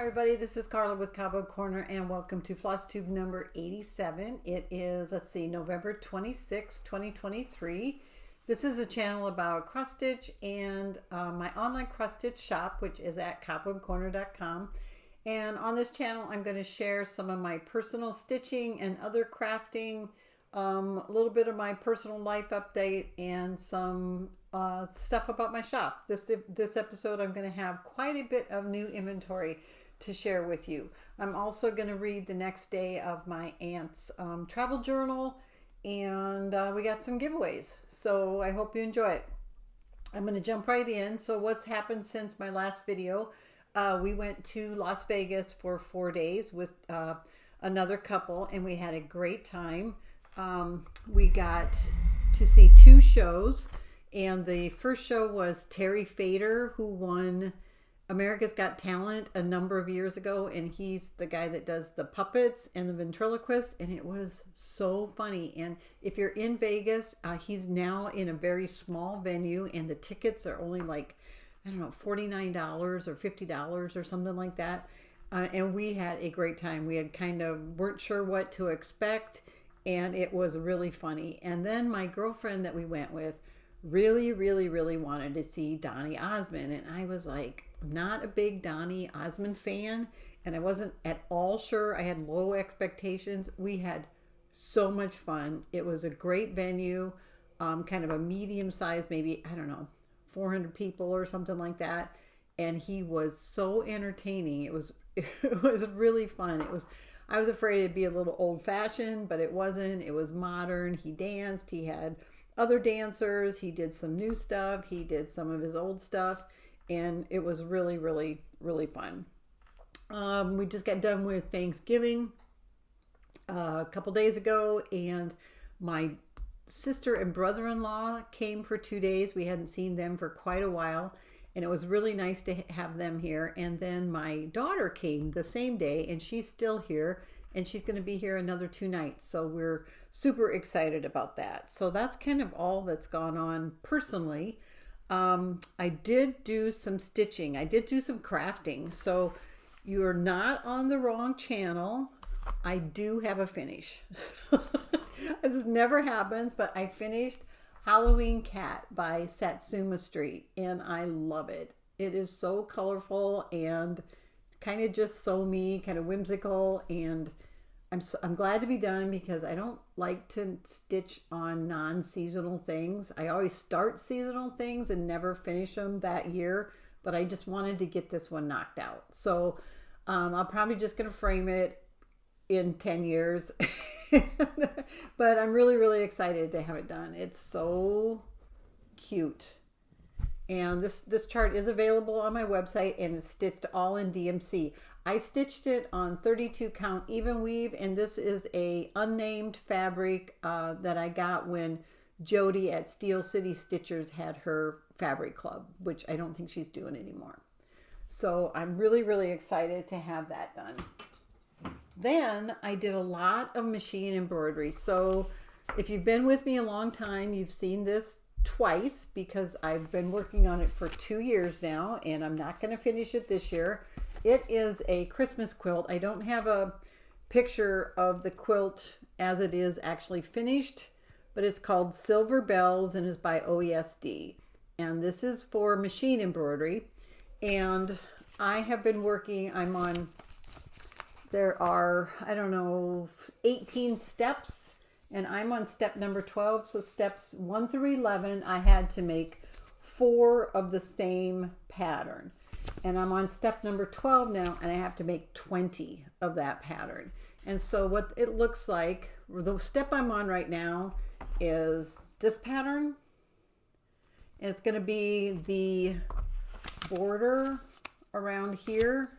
Hi everybody, this is Carla with Cobweb Corner and welcome to FlossTube number 87. It is, let's see, November 26, 2023. This is a channel about cross stitch and my online cross stitch shop, which is at cobwebcorner.com. And on this channel, I'm going to share some of my personal stitching and other crafting, a little bit of my personal life update, and some stuff about my shop. This episode, I'm going to have quite a bit of new inventory to share with you. I'm also going to read the next day of my aunt's travel journal, and we got some giveaways. So I hope you enjoy it. I'm going to jump right in. So what's happened since my last video? We went to Las Vegas for 4 days with another couple, and we had a great time. We got to see 2 shows, and the first show was Terry Fader, who won America's Got Talent a number of years ago, and he's the guy that does the puppets and the ventriloquist, and it was so funny. And if you're in Vegas, he's now in a very small venue, and the tickets are only like, I don't know, $49 or $50 or something like that. And we had a great time. We had weren't sure what to expect, and it was really funny. And then my girlfriend that we went with really wanted to see Donny Osmond, and I was like, not a big Donny Osmond fan, and I wasn't at all sure. I had low expectations. We had so much fun. It was a great venue, kind of a medium size, maybe, I don't know, 400 people or something like that, and he was so entertaining. It was really fun. I was afraid it'd be a little old-fashioned, but it wasn't. It was modern. He danced. He had other dancers. He did some new stuff. He did some of his old stuff, and it was really fun. We just got done with Thanksgiving a couple days ago, and my sister and brother-in-law came for 2 days. We hadn't seen them for quite a while, and it was really nice to have them here. And then my daughter came the same day, and she's still here, and she's going to be here another 2 nights. So we're super excited about that. So that's kind of all that's gone on personally. I did do some stitching. I did do some crafting. So you're not on the wrong channel. I do have a finish. This never happens, but I finished Halloween Cat by Satsuma Street, and I love it. It is so colorful and kind of just so me, kind of whimsical, and I'm glad to be done because I don't like to stitch on non-seasonal things. I always start seasonal things and never finish them that year, but I just wanted to get this one knocked out. So I'm probably just going to frame it in 10 years. But I'm really excited to have it done. It's so cute. And this chart is available on my website, and it's stitched all in DMC. I stitched it on 32 count even weave, and this is a unnamed fabric that I got when Jody at Steel City Stitchers had her fabric club, which I don't think she's doing anymore. So I'm really excited to have that done. Then I did a lot of machine embroidery. So if you've been with me a long time, you've seen this twice because I've been working on it for 2 years now, and I'm not going to finish it this year. It is a Christmas quilt. I don't have a picture of the quilt as it is actually finished, but it's called Silver Bells and is by OESD. And this is for machine embroidery. And I have been working, there are, I don't know, 18 steps, and I'm on step number 12. So steps 1 through 11, I had to make 4 of the same pattern. And I'm on step number 12 now, and I have to make 20 of that pattern. And so what it looks like, the step I'm on right now is this pattern. And it's going to be the border around here.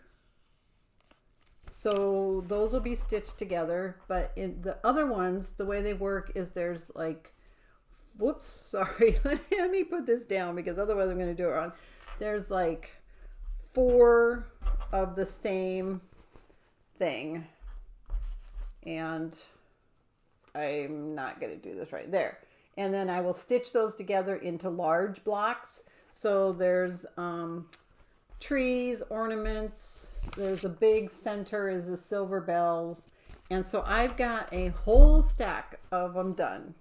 So those will be stitched together, but in the other ones, the way they work is there's like, whoops, sorry, let me put this down because otherwise I'm going to do it wrong. There's like 4 of the same thing, and I'm not going to do this right there. And then I will stitch those together into large blocks. So there's trees, ornaments, there's a big center is the silver bells. And so I've got a whole stack of them done.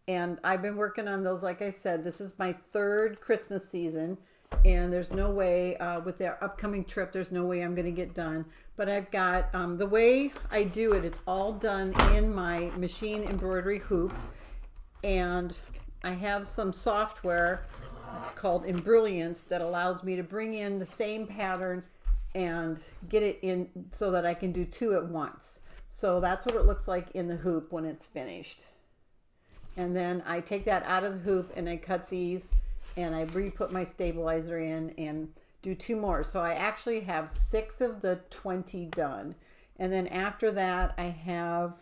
And I've been working on those, like I said, this is my third Christmas season. And there's no way, with their upcoming trip, there's no way I'm going to get done. But I've got, the way I do it, it's all done in my machine embroidery hoop. And I have some software called Embroidery that allows me to bring in the same pattern and get it in so that I can do two at once. So that's what it looks like in the hoop when it's finished. And then I take that out of the hoop and I cut these and I re-put my stabilizer in and do two more. So I actually have 6 of the 20 done. And then after that, I have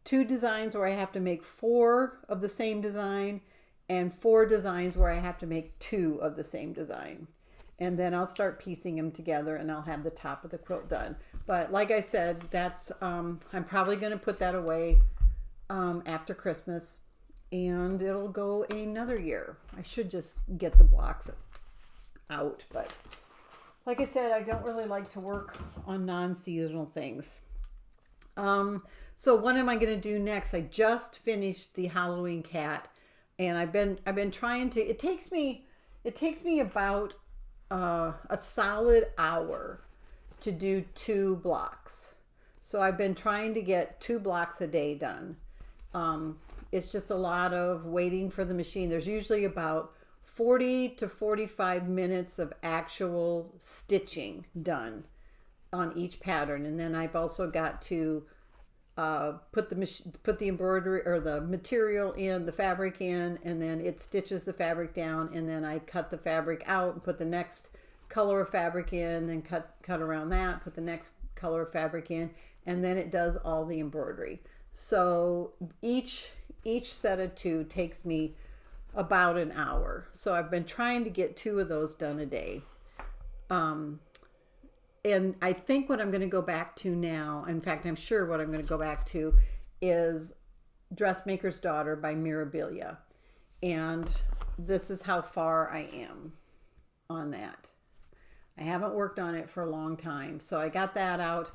2 designs where I have to make 4 of the same design and 4 designs where I have to make 2 of the same design. And then I'll start piecing them together and I'll have the top of the quilt done. But like I said, that's I'm probably going to put that away after Christmas, and it'll go another year. I should just get the blocks out, but like I said, I don't really like to work on non-seasonal things. So what am I going to do next? I just finished the Halloween cat, and I've been trying to. It takes me about a solid hour to do 2 blocks. So I've been trying to get 2 blocks a day done. It's just a lot of waiting for the machine. There's usually about 40 to 45 minutes of actual stitching done on each pattern. And then I've also got to put the embroidery or the material in, the fabric in, and then it stitches the fabric down, and then I cut the fabric out and put the next color of fabric in, then cut around that, put the next color of fabric in, and then it does all the embroidery. So each set of 2 takes me about an hour. So I've been trying to get 2 of those done a day. And I think what I'm going to go back to now, in fact, I'm sure what I'm going to go back to is Dressmaker's Daughter by Mirabilia. And this is how far I am on that. I haven't worked on it for a long time. So I got that out.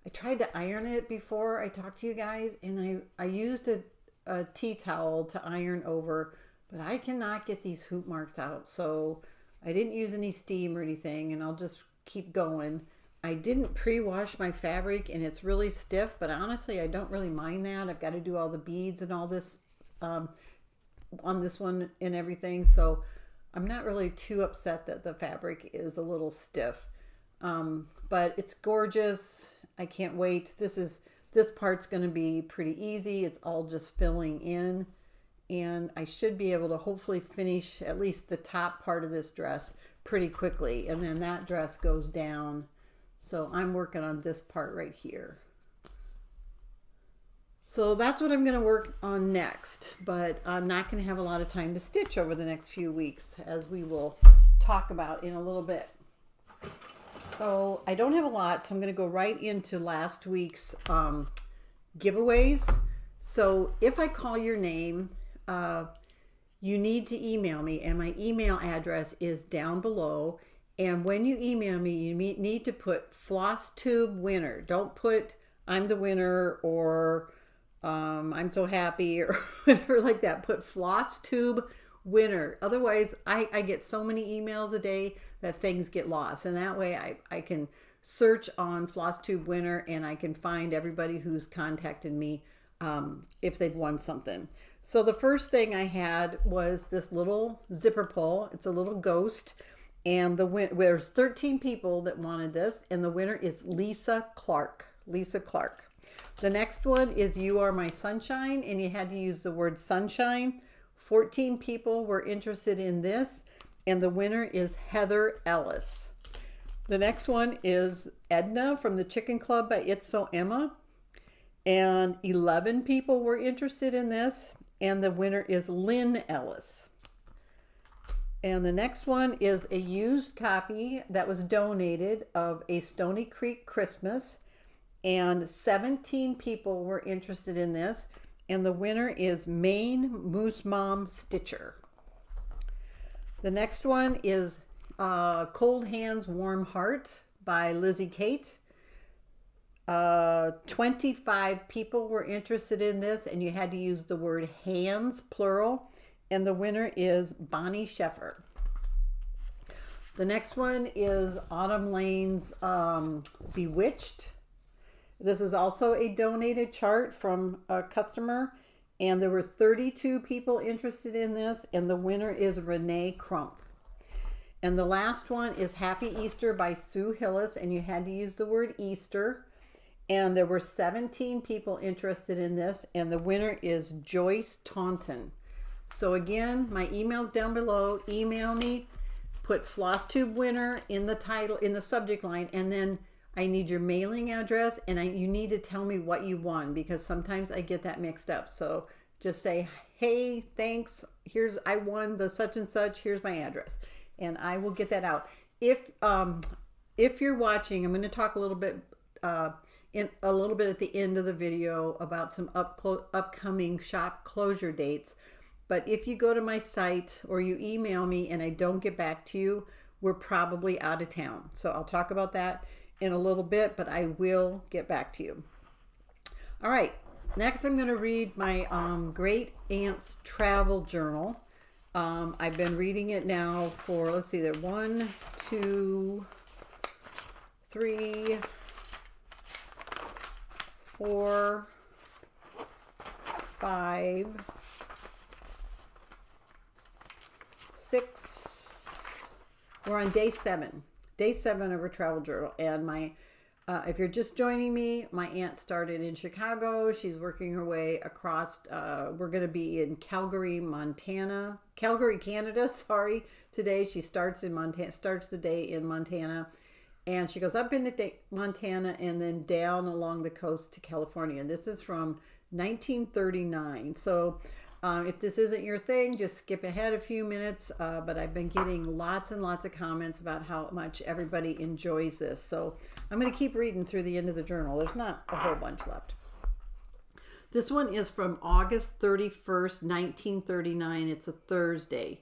I tried to iron it before I talked to you guys, and I used a tea towel to iron over, but I cannot get these hoop marks out. So I didn't use any steam or anything, and I'll just keep going. I didn't pre-wash my fabric, and it's really stiff, but honestly, I don't really mind that. I've got to do all the beads and all this on this one and everything, so I'm not really too upset that the fabric is a little stiff. But it's gorgeous. I can't wait. This part's going to be pretty easy. It's all just filling in, and I should be able to hopefully finish at least the top part of this dress pretty quickly, and then that dress goes down. So I'm working on this part right here. So that's what I'm going to work on next, but I'm not going to have a lot of time to stitch over the next few weeks, as we will talk about in a little bit. So I don't have a lot, so I'm going to go right into last week's giveaways. So if I call your name, you need to email me, and my email address is down below. And when you email me, you need to put FlossTube winner. Don't put I'm the winner or I'm so happy or whatever like that. Put FlossTube winner. Otherwise, I get so many emails a day that things get lost. And that way I can search on FlossTube winner and I can find everybody who's contacted me if they've won something. So the first thing I had was this little zipper pull. It's a little ghost. And there's 13 people that wanted this, and the winner is Lisa Clark. Lisa Clark. The next one is You Are My Sunshine, and you had to use the word sunshine. 14 people were interested in this, and the winner is Heather Ellis. The next one is Edna from the Chicken Club by It's So Emma, and 11 people were interested in this, and the winner is Lynn Ellis. And the next one is a used copy that was donated of A Stony Creek Christmas. And 17 people were interested in this. And the winner is Maine Moose Mom Stitcher. The next one is Cold Hands, Warm Heart by Lizzie Kate. 25 people were interested in this, and you had to use the word hands, plural, and the winner is Bonnie Sheffer. The next one is Autumn Lane's Bewitched. This is also a donated chart from a customer, and there were 32 people interested in this, and the winner is Renee Crump. And the last one is Happy Easter by Sue Hillis, and you had to use the word Easter. And there were 17 people interested in this, and the winner is Joyce Taunton. So again, my email's down below. Email me, put FlossTube winner in the title, in the subject line, and then I need your mailing address, and you need to tell me what you won, because sometimes I get that mixed up. So just say, hey, thanks, I won the such and such, here's my address, and I will get that out. If you're watching, I'm going to talk a little bit at the end of the video about some upcoming shop closure dates. But if you go to my site or you email me and I don't get back to you, we're probably out of town. So I'll talk about that in a little bit, but I will get back to you. All right, next I'm going to read my great aunt's travel journal. I've been reading it now for, let's see, there 1, 2, 3, 4, 5, 6. We're on day 7 of her travel journal. And if you're just joining me, my aunt started in Chicago. She's working her way across. We're going to be in Calgary, Canada. Sorry, today. She starts the day in Montana, and she goes up into Montana and then down along the coast to California. And this is from 1939. So if this isn't your thing, just skip ahead a few minutes. But I've been getting lots and lots of comments about how much everybody enjoys this. So I'm going to keep reading through the end of the journal. There's not a whole bunch left. This one is from August 31st, 1939. It's a Thursday.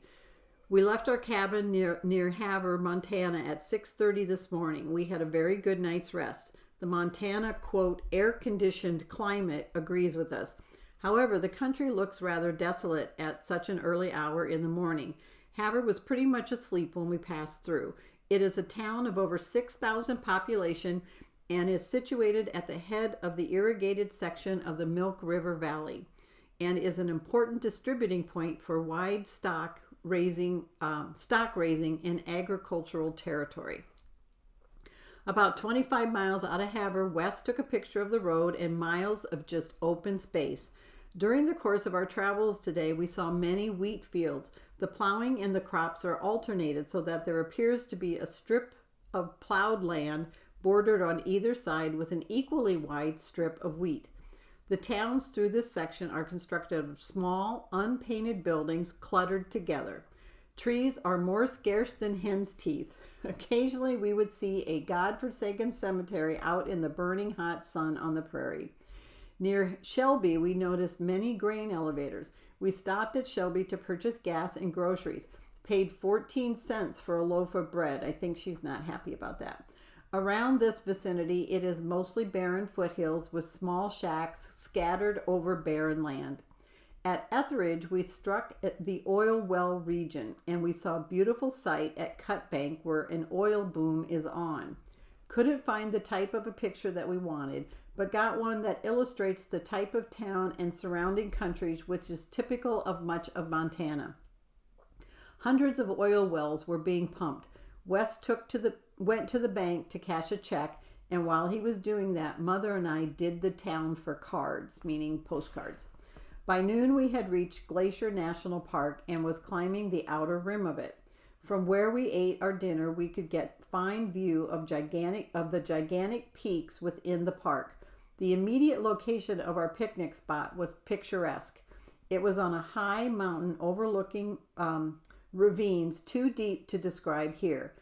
We left our cabin near Havre, Montana at 6:30 this morning. We had a very good night's rest. The Montana, quote, air-conditioned climate agrees with us. However, the country looks rather desolate at such an early hour in the morning. Havre was pretty much asleep when we passed through. It is a town of over 6,000 population and is situated at the head of the irrigated section of the Milk River Valley, and is an important distributing point for wide stock raising in agricultural territory. About 25 miles out of Havre, Wes took a picture of the road and miles of just open space. During the course of our travels today, we saw many wheat fields. The plowing and the crops are alternated so that there appears to be a strip of plowed land bordered on either side with an equally wide strip of wheat. The towns through this section are constructed of small, unpainted buildings cluttered together. Trees are more scarce than hen's teeth. Occasionally we would see a godforsaken cemetery out in the burning hot sun on the prairie. Near Shelby, we noticed many grain elevators. We stopped at Shelby to purchase gas and groceries. Paid 14 cents for a loaf of bread. I think she's not happy about that. Around this vicinity, it is mostly barren foothills with small shacks scattered over barren land. At Etheridge, we struck at the oil well region, and we saw a beautiful sight at Cut Bank where an oil boom is on. Couldn't find the type of a picture that we wanted, but got one that illustrates the type of town and surrounding countries which is typical of much of Montana. Hundreds of oil wells were being pumped. Wes went to the bank to cash a check, and while he was doing that, Mother and I did the town for cards, meaning postcards. By noon, we had reached Glacier National Park and was climbing the outer rim of it. From where we ate our dinner, we could get fine view of the gigantic peaks within the park. The immediate location of our picnic spot was picturesque. It was on a high mountain overlooking ravines too deep to describe here.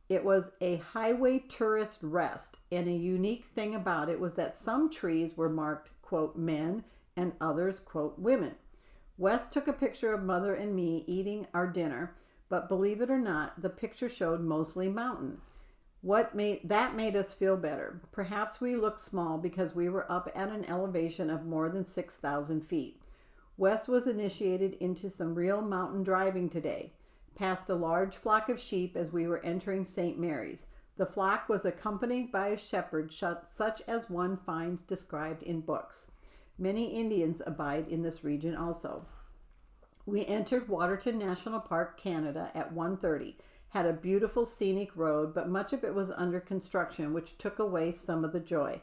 It was a highway tourist rest, and a unique thing about it was that some trees were marked, quote, men, and others, quote, women. Wes took a picture of Mother and me eating our dinner, but believe it or not, the picture showed mostly mountain. That made us feel better. Perhaps we looked small because we were up at an elevation of more than 6,000 feet. Wes was initiated into some real mountain driving today, past a large flock of sheep as we were entering St. Mary's. The flock was accompanied by a shepherd such as one finds described in books. Many Indians abide in this region also. We entered Waterton National Park, Canada at 1:30. Had a beautiful scenic road, but much of it was under construction, which took away some of the joy.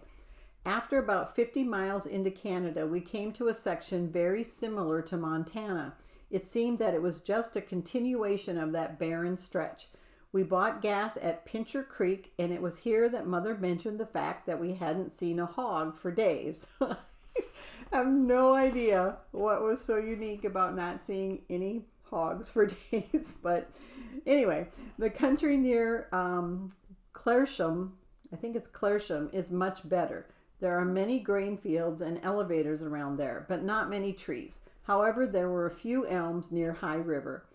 After about 50 miles into Canada, we came to a section very similar to Montana. It seemed that it was just a continuation of that barren stretch. We bought gas at Pincher Creek, and it was here that Mother mentioned the fact that we hadn't seen a hog for days. I have no idea what was so unique about not seeing any hogs for days, but anyway, the country near Clersham, I think it's Clersham, is much better. There are many grain fields and elevators around there, but not many trees. However, there were a few elms near High River.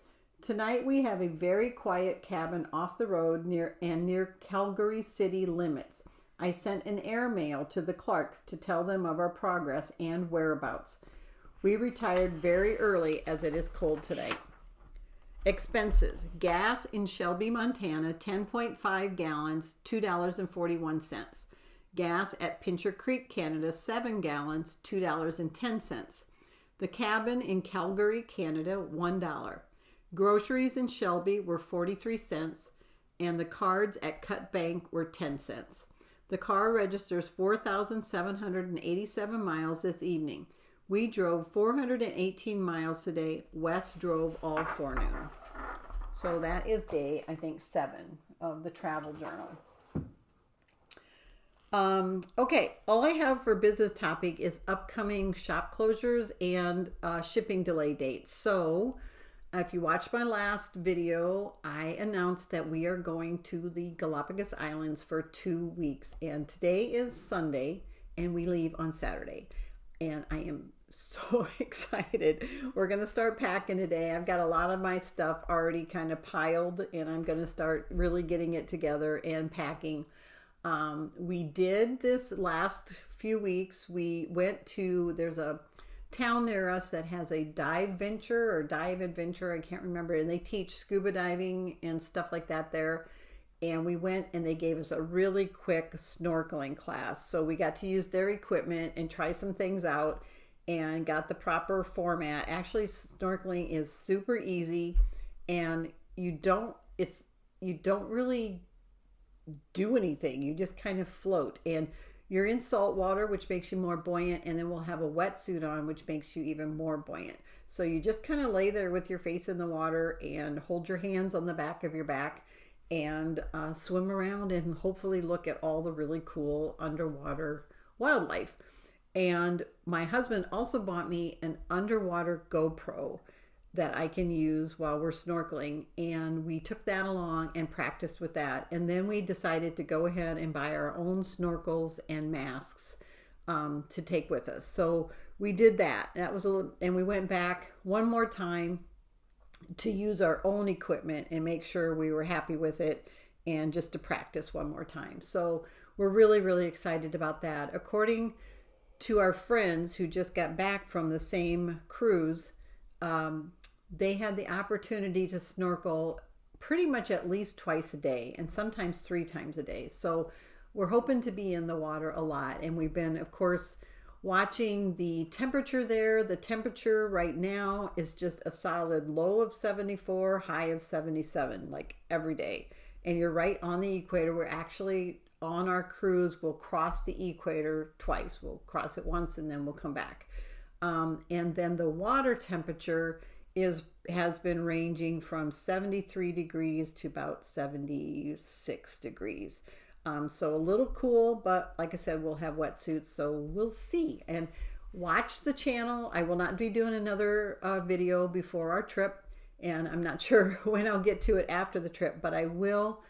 Tonight we have a very quiet cabin off the road near Calgary city limits. I sent an airmail to the Clarks to tell them of our progress and whereabouts. We retired very early as it is cold today. Expenses. Gas in Shelby, Montana, 10.5 gallons, $2.41. Gas at Pincher Creek, Canada, 7 gallons, $2.10. The cabin in Calgary, Canada, $1. Groceries in Shelby were 43 cents, and the cards at Cut Bank were 10 cents. The car registers 4,787 miles this evening. We drove 418 miles today. Wes drove all forenoon. So that is day, I think, 7 of the travel journal. Okay, all I have for business topic is upcoming shop closures and shipping delay dates. So if you watched my last video, I announced that we are going to the Galapagos Islands for 2 weeks. And today is Sunday, and we leave on Saturday. And I am so excited. We're going to start packing today. I've got a lot of my stuff already kind of piled, and I'm going to start really getting it together and packing. We did this last few weeks. We went to, there's a town near us that has a dive adventure, I can't remember, and they teach scuba diving and stuff like that there. And we went and they gave us a really quick snorkeling class. So we got to use their equipment and try some things out and got the proper format. Actually, snorkeling is super easy, and you don't really do anything. You just kind of float, and you're in salt water, which makes you more buoyant, and then we'll have a wetsuit on, which makes you even more buoyant. So you just kind of lay there with your face in the water and hold your hands on the back of your back and swim around and hopefully look at all the really cool underwater wildlife. And my husband also bought me an underwater GoPro that I can use while we're snorkeling, and we took that along and practiced with that. And then we decided to go ahead and buy our own snorkels and masks to take with us. So we did that. And we went back one more time to use our own equipment and make sure we were happy with it, and just to practice one more time. So we're really, really excited about that. According to our friends who just got back from the same cruise, they had the opportunity to snorkel pretty much at least twice a day, and sometimes 3 times a day. So we're hoping to be in the water a lot. And we've been, of course, watching the temperature there. The temperature right now is just a solid low of 74, high of 77, like every day. And you're right on the equator. We're actually on our cruise, we'll cross the equator twice. We'll cross it once and then we'll come back. And then the water temperature has been ranging from 73 degrees to about 76 degrees. So a little cool, but like I said, we'll have wetsuits, so we'll see. And watch the channel. I will not be doing another video before our trip, and I'm not sure when I'll get to it after the trip, but I will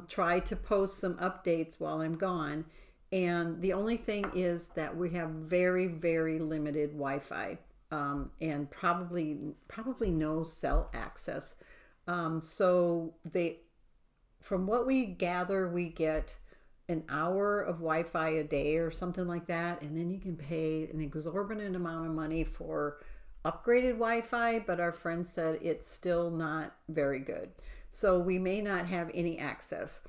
try to post some updates while I'm gone. And the only thing is that we have very, very limited Wi-Fi, and probably no cell access. So from what we gather, we get an hour of Wi-Fi a day or something like that, and then you can pay an exorbitant amount of money for upgraded Wi-Fi, but our friend said it's still not very good. So we may not have any access.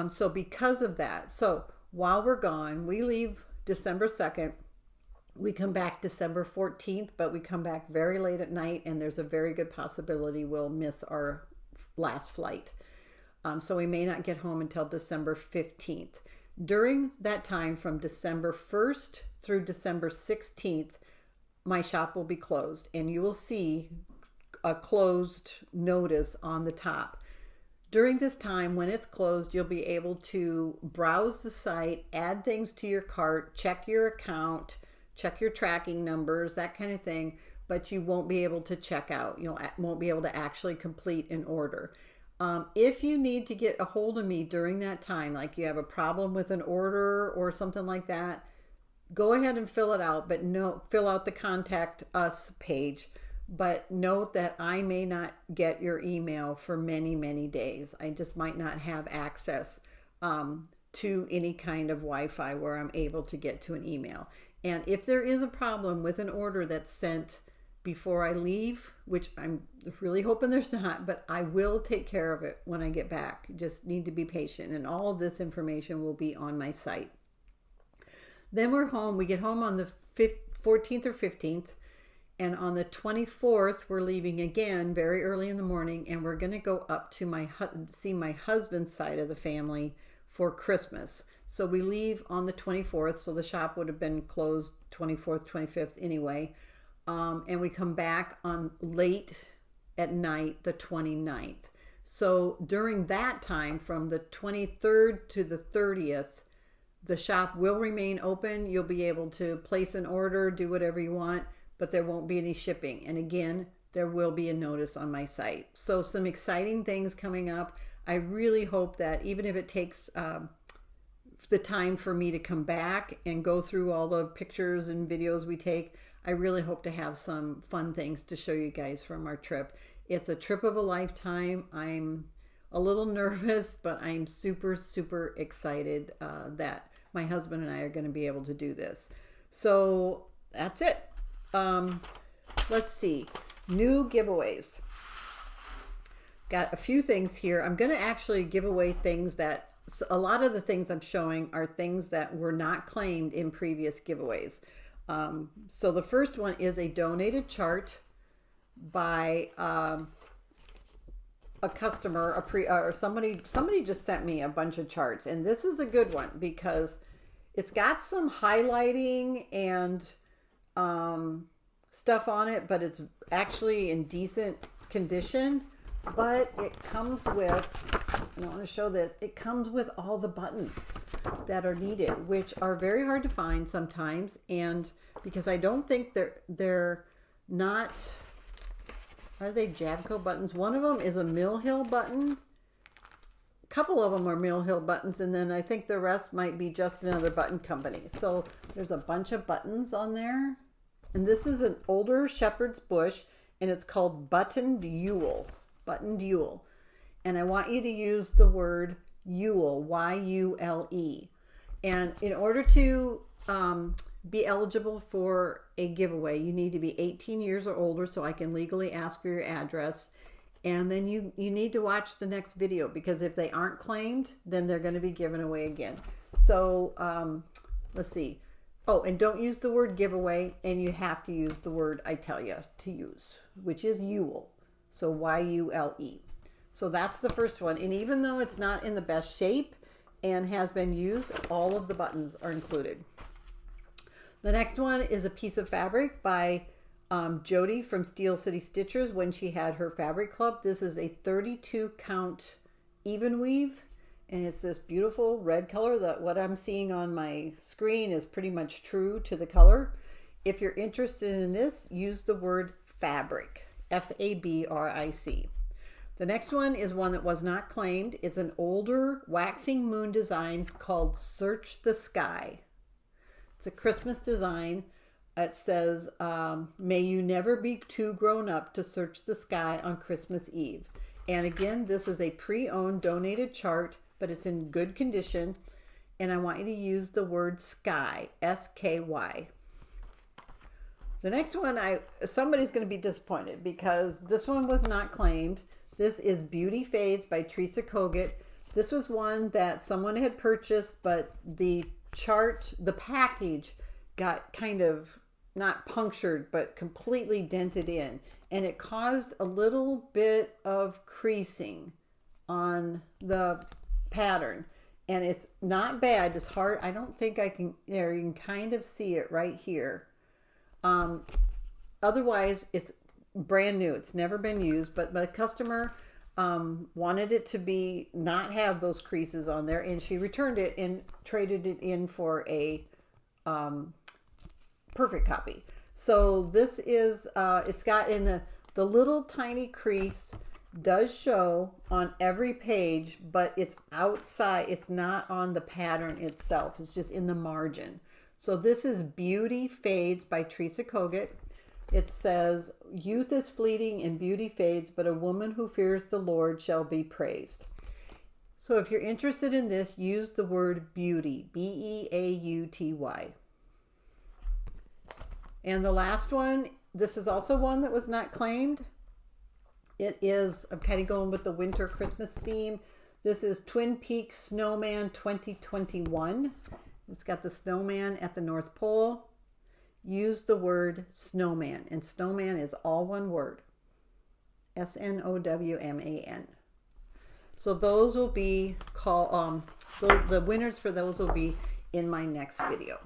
So because of that, so while we're gone, we leave December 2nd. We come back December 14th, but we come back very late at night, and there's a very good possibility we'll miss our last flight. So we may not get home until December 15th. During that time, from December 1st through December 16th, my shop will be closed, and you will see a closed notice on the top. During this time, when it's closed, you'll be able to browse the site, add things to your cart, check your account, check your tracking numbers, that kind of thing, but you won't be able to check out. You won't be able to actually complete an order. If you need to get a hold of me during that time, like you have a problem with an order or something like that, go ahead and fill it out, but fill out the contact us page. But note that I may not get your email for many, many days. I just might not have access to any kind of Wi-Fi where I'm able to get to an email. And if there is a problem with an order that's sent before I leave, which I'm really hoping there's not, but I will take care of it when I get back. You just need to be patient, and all of this information will be on my site. Then we're home. We get home on the 14th or 15th, and on the 24th, we're leaving again very early in the morning, and we're going to go up to see my husband's side of the family for Christmas. So we leave on the 24th, so the shop would have been closed 24th, 25th anyway. And we come back on late at night, the 29th. So during that time, from the 23rd to the 30th, the shop will remain open. You'll be able to place an order, do whatever you want, but there won't be any shipping. And again, there will be a notice on my site. So some exciting things coming up. I really hope that even if it takes the time for me to come back and go through all the pictures and videos we take, I really hope to have some fun things to show you guys from our trip. It's a trip of a lifetime. I'm a little nervous, but I'm super, super excited that my husband and I are going to be able to do this. So that's it. Let's see. New giveaways. Got a few things here. I'm going to actually give away things that, a lot of the things I'm showing are things that were not claimed in previous giveaways. So the first one is a donated chart by a customer, or somebody just sent me a bunch of charts, and this is a good one because it's got some highlighting and stuff on it, but it's actually in decent condition. But it comes with, and I want to show this, it comes with all the buttons that are needed, which are very hard to find sometimes, and because I don't think they're not, are they Jabco buttons? One of them is a Mill Hill button. A couple of them are Mill Hill buttons, and then I think the rest might be just another button company. So there's a bunch of buttons on there, and this is an older shepherd's bush, and it's called buttoned Yule. Buttoned Yule. And I want you to use the word Yule, Y-U-L-E. And in order to be eligible for a giveaway, you need to be 18 years or older so I can legally ask for your address. And then you need to watch the next video, because if they aren't claimed, then they're going to be given away again. So let's see. Oh, and don't use the word giveaway, and you have to use the word I tell you to use, which is Yule. So Y-U-L-E. So that's the first one. And even though it's not in the best shape and has been used, all of the buttons are included. The next one is a piece of fabric by Jody from Steel City Stitchers when she had her fabric club. This is a 32 count even weave, and it's this beautiful red color. That what I'm seeing on my screen is pretty much true to the color. If you're interested in this, use the word fabric. F-A-B-R-I-C. The next one is one that was not claimed. It's an older waxing moon design called Search the Sky. It's a Christmas design. It says, may you never be too grown up to search the sky on Christmas Eve. And again, this is a pre-owned donated chart, but it's in good condition. And I want you to use the word sky, S-K-Y. The next one, somebody's going to be disappointed because this one was not claimed. This is Beauty Fades by Trishia Ct. This was one that someone had purchased, but the chart, the package got kind of not punctured, but completely dented in. And it caused a little bit of creasing on the pattern. And it's not bad. It's hard. I don't think I can, there, you can kind of see it right here. Otherwise, it's brand new. It's never been used, but my customer wanted it to be not have those creases on there, and she returned it and traded it in for a perfect copy. So this is it's got in the little tiny crease does show on every page, but it's outside. It's not on the pattern itself. It's just in the margin. So this is Beauty Fades by Trishia Ct. It says, youth is fleeting and beauty fades, but a woman who fears the Lord shall be praised. So if you're interested in this, use the word beauty, B-E-A-U-T-Y. And the last one, this is also one that was not claimed. It is, I'm kind of going with the winter Christmas theme. This is Twin Peaks Snowman 2021. It's got the snowman at the North Pole. Use the word snowman, and snowman is all one word. S-N-O-W-M-A-N. So those will be the winners for those will be in my next video.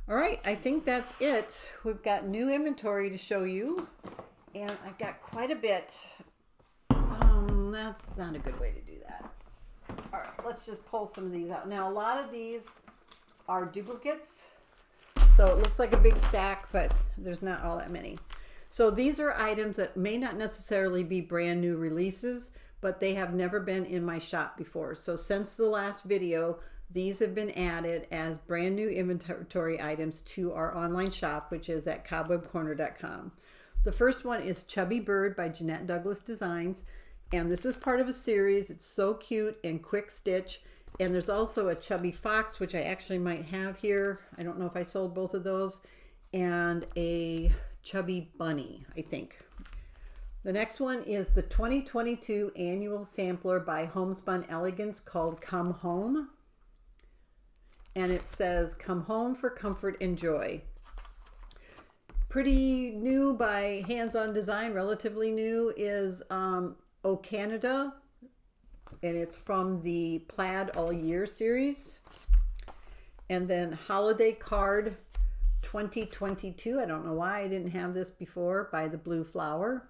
All right, I think that's it. We've got new inventory to show you, and I've got quite a bit. That's not a good way to do that. All right, let's just pull some of these out. Now, a lot of these are duplicates, so it looks like a big stack, but there's not all that many. So these are items that may not necessarily be brand new releases, but they have never been in my shop before. So since the last video, these have been added as brand new inventory items to our online shop, which is at cobwebcorner.com. The first one is Chubby Bird by Jeanette Douglas Designs, and this is part of a series. It's so cute and quick stitch. And there's also a Chubby Fox, which I actually might have here. I don't know if I sold both of those. And a Chubby Bunny, I think. The next one is the 2022 annual sampler by Homespun Elegance called Come Home. And it says, come home for comfort and joy. Pretty new by Hands On Design, relatively new, is O Canada. And it's from the Plaid All Year series. And then Holiday Card 2022. I don't know why I didn't have this before, by the Blue Flower.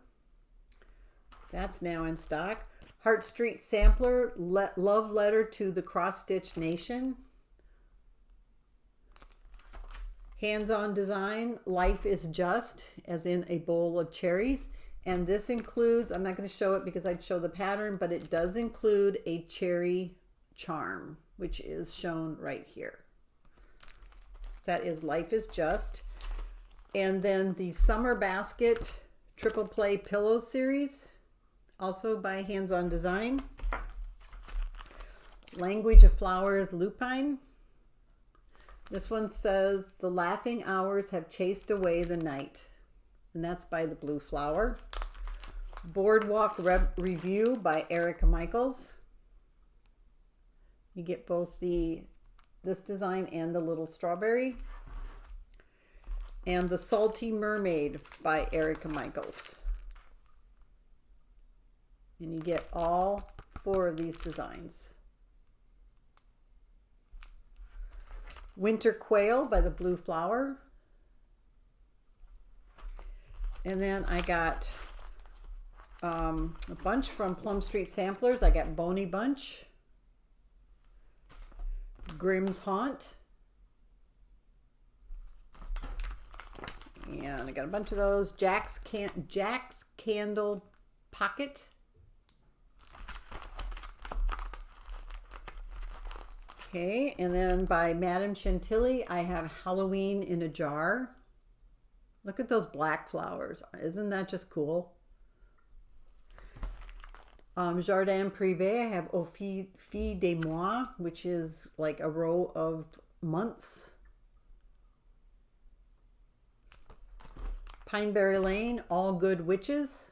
That's now in stock. Heart Street Sampler, Love Letter to the Cross Stitch Nation. Hands On Design, Life is Just, as in a bowl of cherries. And this includes, I'm not going to show it because I'd show the pattern, but it does include a cherry charm, which is shown right here. That is Life is Just. And then the Summer Basket Triple Play Pillows series, also by Hands On Design. Language of Flowers Lupine. This one says, the laughing hours have chased away the night. And that's by the Blue Flower. Boardwalk Review by Erica Michaels. You get both this design and the little strawberry. And the Salty Mermaid by Erica Michaels. And you get all 4 of these designs. Winter Quail by the Blue Flower. And then I got a bunch from Plum Street Samplers. I got Boney Bunch, Grimm's Haunt, and I got a bunch of those. Jack's Candle Pocket. Okay, and then by Madame Chantilly, I have Halloween in a Jar. Look at those black flowers. Isn't that just cool? Jardin Privé, I have Au Fil des Mois, which is like a row of months. Pineberry Lane, All Good Witches.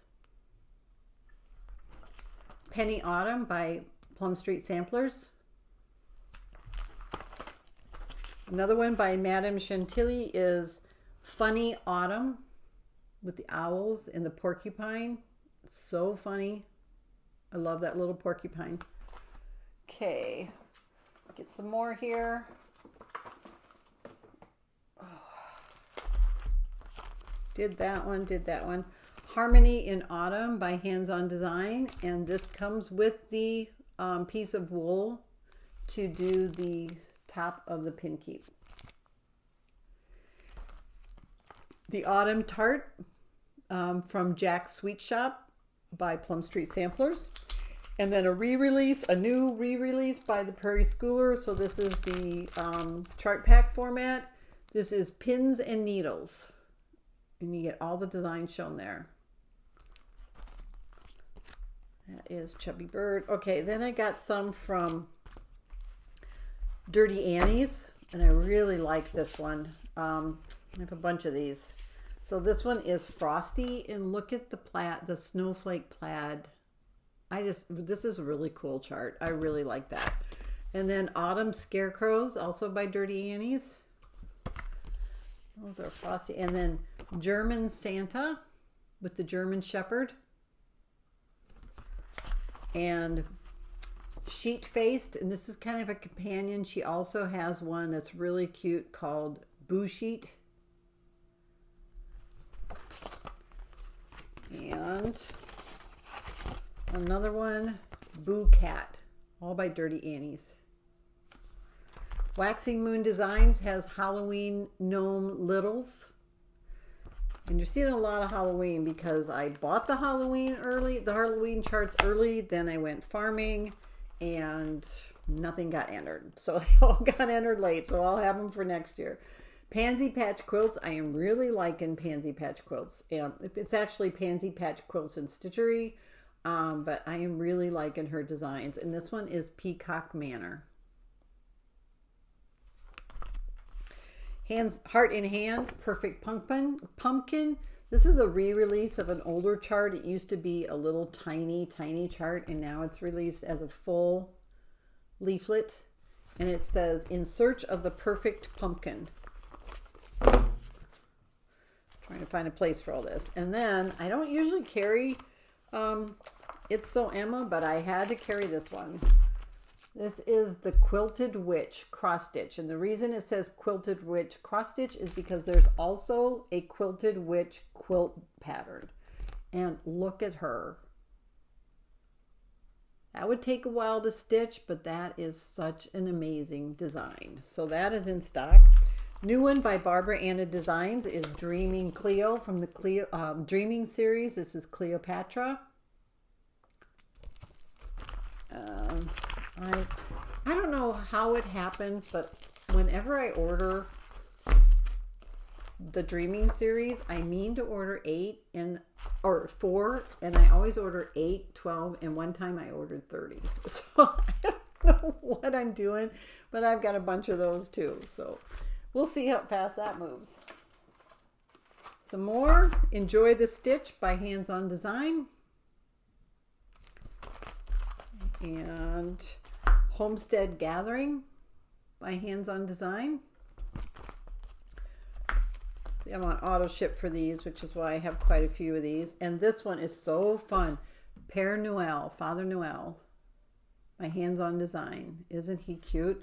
Penny Autumn by Plum Street Samplers. Another one by Madame Chantilly is Funny Autumn with the owls and the porcupine. It's so funny. I love that little porcupine. Okay, get some more here. Oh. Did that one. Harmony in Autumn by Hands On Design. And this comes with the piece of wool to do the top of the pin keep. The Autumn Tart from Jack's Sweet Shop by Plum Street Samplers. And then a new re-release by the Prairie Schooler. So this is the chart pack format. This is Pins and Needles. And you get all the designs shown there. That is Chubby Bird. Okay, then I got some from Dirty Annie's. And I really like this one. I have a bunch of these. So this one is Frosty. And look at the plaid, the snowflake plaid. This is a really cool chart. I really like that. And then Autumn Scarecrows, also by Dirty Annie's. Those are Frosty. And then German Santa with the German Shepherd. And Sheet Faced, and this is kind of a companion. She also has one that's really cute called Boo Sheet. And another one, Boo Cat, all by Dirty Annie's. Waxing Moon Designs has Halloween Gnome Littles. And you're seeing a lot of Halloween because I bought the Halloween charts early, then I went farming and nothing got entered. So they all got entered late, so I'll have them for next year. Pansy Patch Quilts, I am really liking Pansy Patch Quilts. It's actually Pansy Patch Quilts and Stitchery. But I am really liking her designs. And this one is Peacock Manor. Heart in Hand, Perfect Pumpkin. This is a re-release of an older chart. It used to be a little tiny chart, and now it's released as a full leaflet. And it says, In Search of the Perfect Pumpkin. Trying to find a place for all this. And then, I don't usually carry It's So Emma, but I had to carry this one. This is the Quilted Witch Cross Stitch. And the reason it says Quilted Witch Cross Stitch is because there's also a Quilted Witch quilt pattern. And look at her. That would take a while to stitch, but that is such an amazing design. So that is in stock. New one by Barbara Anna Designs is Dreaming Cleo from the Dreaming series. This is Cleopatra. I don't know how it happens, but whenever I order the Dreaming series, I mean to order 4, and I always order 8, 12, and one time I ordered 30. So I don't know what I'm doing, but I've got a bunch of those too. So we'll see how fast that moves. Some more Enjoy the Stitch by Hands On Design. And Homestead Gathering by Hands On Design. I'm on auto ship for these, which is why I have quite a few of these. And this one is so fun. Père Noël, Father Noel by Hands On Design. Isn't he cute?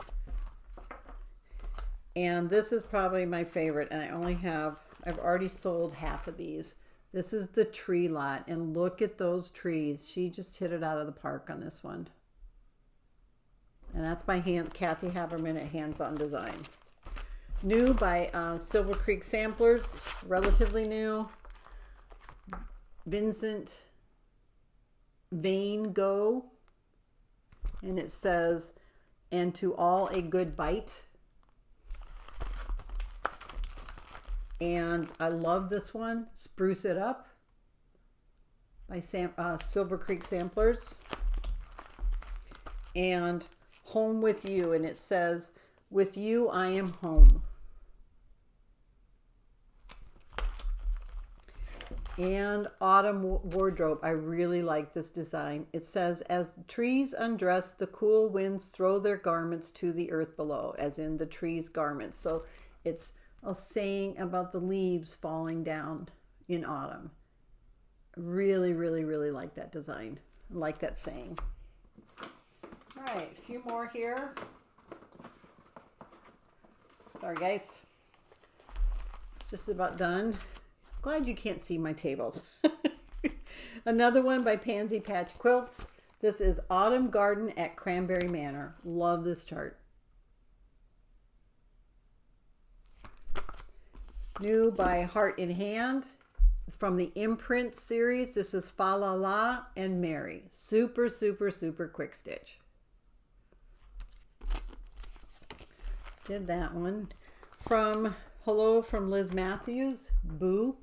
And this is probably my favorite, and I've already sold half of these. This is the tree lot, and look at those trees. She just hit it out of the park on this one. And that's by Kathy Haberman at Hands On Design. New by Silver Creek Samplers, relatively new. Vincent Van Gogh, and it says, And to All a Good Bite. And I love this one, Spruce It Up by Silver Creek Samplers. And Home With You, and it says, with you I am home. And Autumn Wardrobe. I really like this design. It says, as trees undress, the cool winds throw their garments to the earth below, as in the trees' garments. So it's a saying about the leaves falling down in autumn. Really, really, really like that design. I like that saying. All right, a few more here. Sorry, guys. Just about done. Glad you can't see my table. Another one by Pansy Patch Quilts. This is Autumn Garden at Cranberry Manor. Love this chart. New by Heart in Hand from the Imprint series. This is Fa La La and Mary. Super, super, super quick stitch. Did that one. From Hello from Liz Matthews, Boo.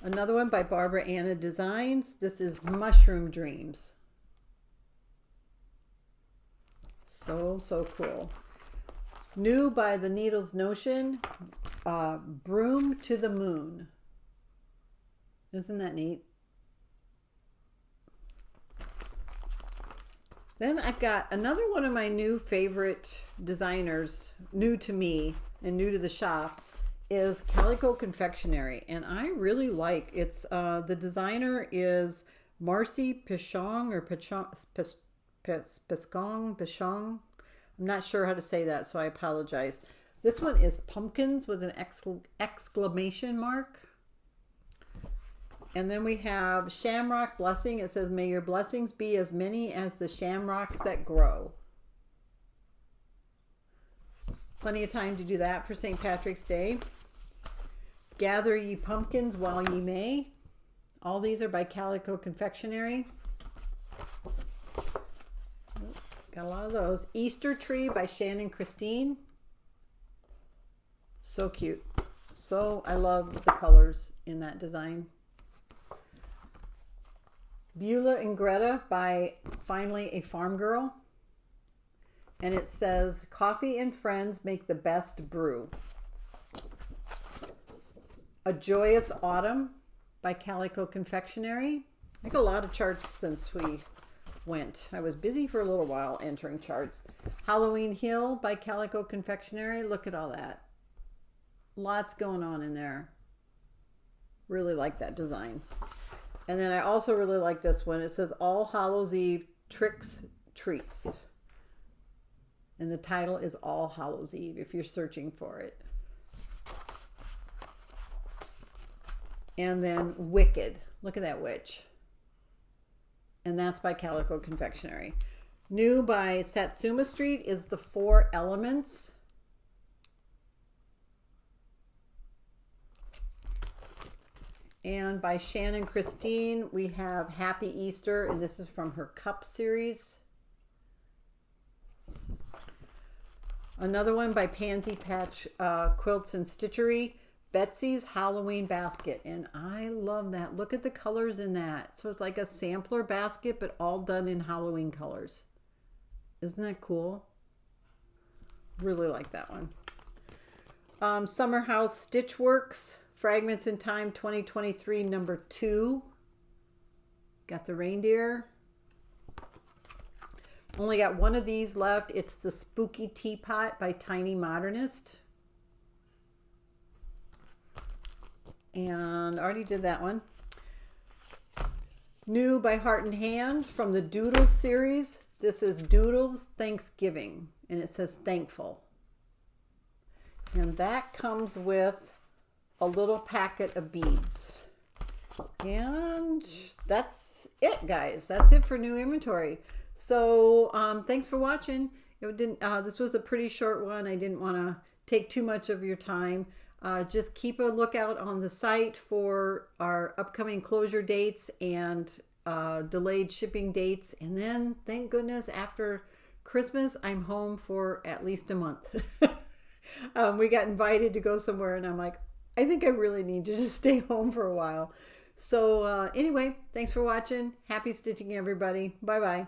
Another one by Barbara Anna Designs. This is Mushroom Dreams. So, so cool. New by The Needle's Notion, Broom to the Moon. Isn't that neat? Then I've got another one of my new favorite designers, new to me and new to the shop, is Calico Confectionery. And I really like it's the designer is Marcy Pichon or Pichon. I'm not sure how to say that, so I apologize. This one is pumpkins with an exclamation mark. And then we have Shamrock Blessing. It says, may your blessings be as many as the shamrocks that grow. Plenty of time to do that for St. Patrick's Day. Gather ye pumpkins while ye may. All these are by Calico Confectionery. Got a lot of those. Easter Tree by Shannon Christine. So cute. So I love the colors in that design. Beulah and Greta by Finally a Farm Girl. And it says, coffee and friends make the best brew. A Joyous Autumn by Calico Confectionery. I got a lot of charts since we went. I was busy for a little while entering charts. Halloween Hill by Calico Confectionery. Look at all that. Lots going on in there. Really like that design. And then I also really like this one. It says All Hallows Eve Tricks Treats. And the title is All Hallows Eve if you're searching for it. And then Wicked. Look at that witch. And that's by Calico Confectionery. New by Satsuma Street is The Four Elements. And by Shannon Christine, we have Happy Easter, and this is from her Cup series. Another one by Pansy Patch Quilts and Stitchery, Betsy's Halloween Basket. And I love that. Look at the colors in that. So it's like a sampler basket, but all done in Halloween colors. Isn't that cool? Really like that one. Summer House Stitch Works. Fragments in Time 2023 number 2. Got the reindeer. Only got one of these left. It's the Spooky Teapot by Tiny Modernist. And I already did that one. New by Heart and Hand from the Doodles series. This is Doodles Thanksgiving. And it says thankful. And that comes with a little packet of beads. And that's it, guys. That's it for new inventory. So thanks for watching. This was a pretty short one. I didn't want to take too much of your time. Just keep a lookout on the site for our upcoming closure dates and delayed shipping dates. And then, thank goodness, after Christmas, I'm home for at least a month. We got invited to go somewhere, and I'm like, I think I really need to just stay home for a while. So anyway, thanks for watching. Happy stitching, everybody. Bye-bye.